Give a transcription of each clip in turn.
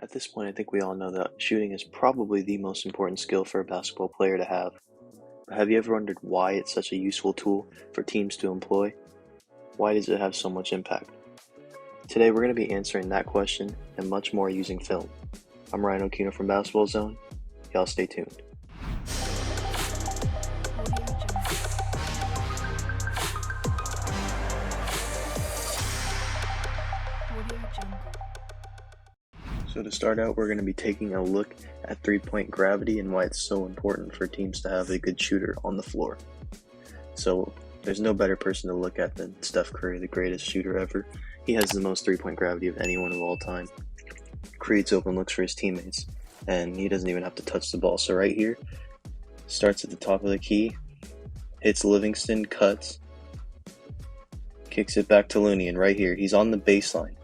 At this point, I think we all know that shooting is probably the most important skill for a basketball player to have. But have you ever wondered why it's such a useful tool for teams to employ? Why does it have so much impact? Today, we're going to be answering that question and much more using film. I'm Ryan Okino from Basketball Zone. Y'all stay tuned. So to start out, we're going to be taking a look at three-point gravity and why it's so important for teams to have a good shooter on the floor. So there's no better person to look at than Steph Curry, the greatest shooter ever. He has the most three-point gravity of anyone of all time. Creates open looks for his teammates, and he doesn't even have to touch the ball. So right here, starts at the top of the key, hits Livingston, cuts, kicks it back to Looney, and right here, he's on the baseline.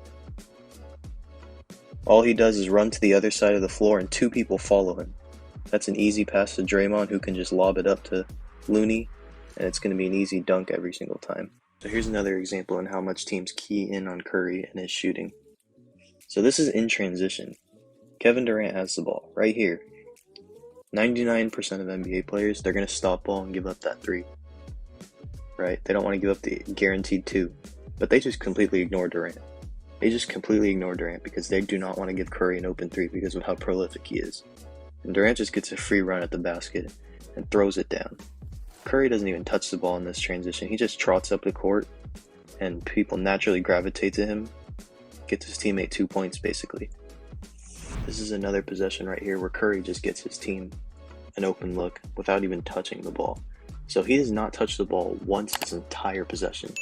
All he does is run to the other side of the floor and two people follow him. That's an easy pass to Draymond, who can just lob it up to Looney, and it's going to be an easy dunk every single time. So here's another example in how much teams key in on Curry and his shooting. So this is in transition. Kevin Durant has the ball right here. 99% of NBA players, they're going to stop ball and give up that three. Right? They don't want to give up the guaranteed two, but they just completely ignore Durant. They just completely ignore Durant because they do not want to give Curry an open three because of how prolific he is. And Durant just gets a free run at the basket and throws it down. Curry doesn't even touch the ball in this transition. He just trots up the court and people naturally gravitate to him. Gets his teammate 2 points basically. This is another possession right here where Curry just gets his team an open look without even touching the ball. So he does not touch the ball once this entire possession.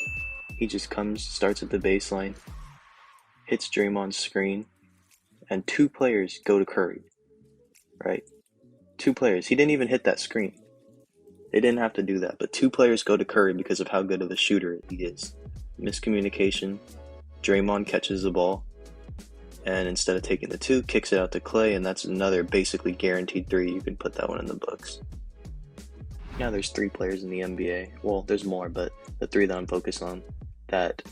He just comes, starts at the baseline, hits Draymond's screen, and two players go to Curry, right? Two players. He didn't even hit that screen. They didn't have to do that, but two players go to Curry because of how good of a shooter he is. Miscommunication. Draymond catches the ball, and instead of taking the two, kicks it out to Clay, and that's another basically guaranteed three. You can put that one in the books. Now there's three players in the NBA. Well, there's more, but the three that I'm focused on that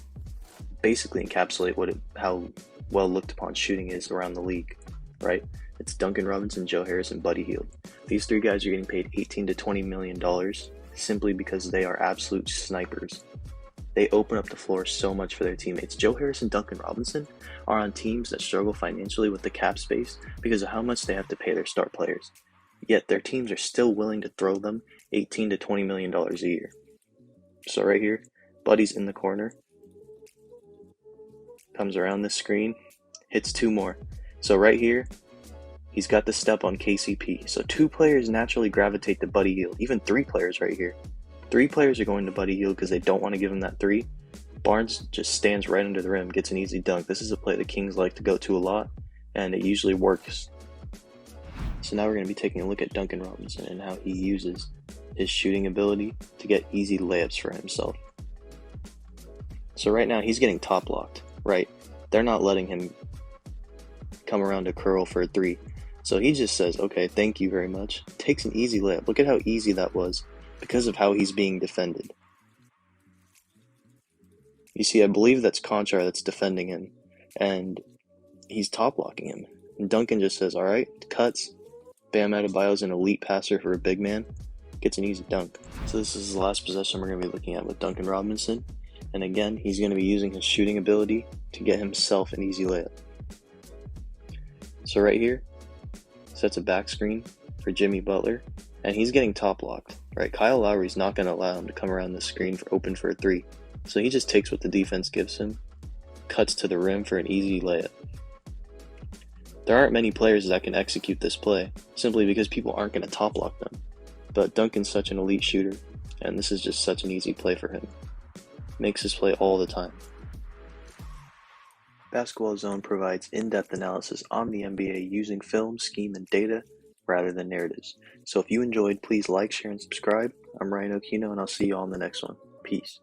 basically encapsulate how well looked upon shooting is around the league, right? It's Duncan Robinson, Joe Harris, and Buddy Hield. These three guys are getting paid $18 to $20 million simply because they are absolute snipers. They open up the floor so much for their teammates. Joe Harris and Duncan Robinson are on teams that struggle financially with the cap space because of how much they have to pay their star players. Yet their teams are still willing to throw them $18 to $20 million a year. So right here, Buddy's in the corner. Comes around the screen, hits two more. So right here, he's got the step on KCP. So two players naturally gravitate to Buddy Hield. Even three players right here. Three players are going to Buddy Hield because they don't want to give him that three. Barnes just stands right under the rim, gets an easy dunk. This is a play the Kings like to go to a lot, and it usually works. So now we're going to be taking a look at Duncan Robinson and how he uses his shooting ability to get easy layups for himself. So right now he's getting top locked. Right, they're not letting him come around to curl for a three. So he just says, okay, thank you very much. Takes an easy layup. Look at how easy that was because of how he's being defended. You see, I believe that's Conchar that's defending him, and he's top locking him. And Duncan just says, all right, cuts. Bam Adebayo's an elite passer for a big man. Gets an easy dunk. So this is the last possession we're going to be looking at with Duncan Robinson. And again, he's going to be using his shooting ability to get himself an easy layup. So right here, sets a back screen for Jimmy Butler, and he's getting top locked. Right, Kyle Lowry's not going to allow him to come around the screen open for a three. So he just takes what the defense gives him, cuts to the rim for an easy layup. There aren't many players that can execute this play, simply because people aren't going to top lock them. But Duncan's such an elite shooter, and this is just such an easy play for him. Makes this play all the time. Basketball Zone provides in-depth analysis on the NBA using film, scheme, and data rather than narratives. So if you enjoyed, please like, share, and subscribe. I'm Ryan Okino, and I'll see you all in the next one. Peace.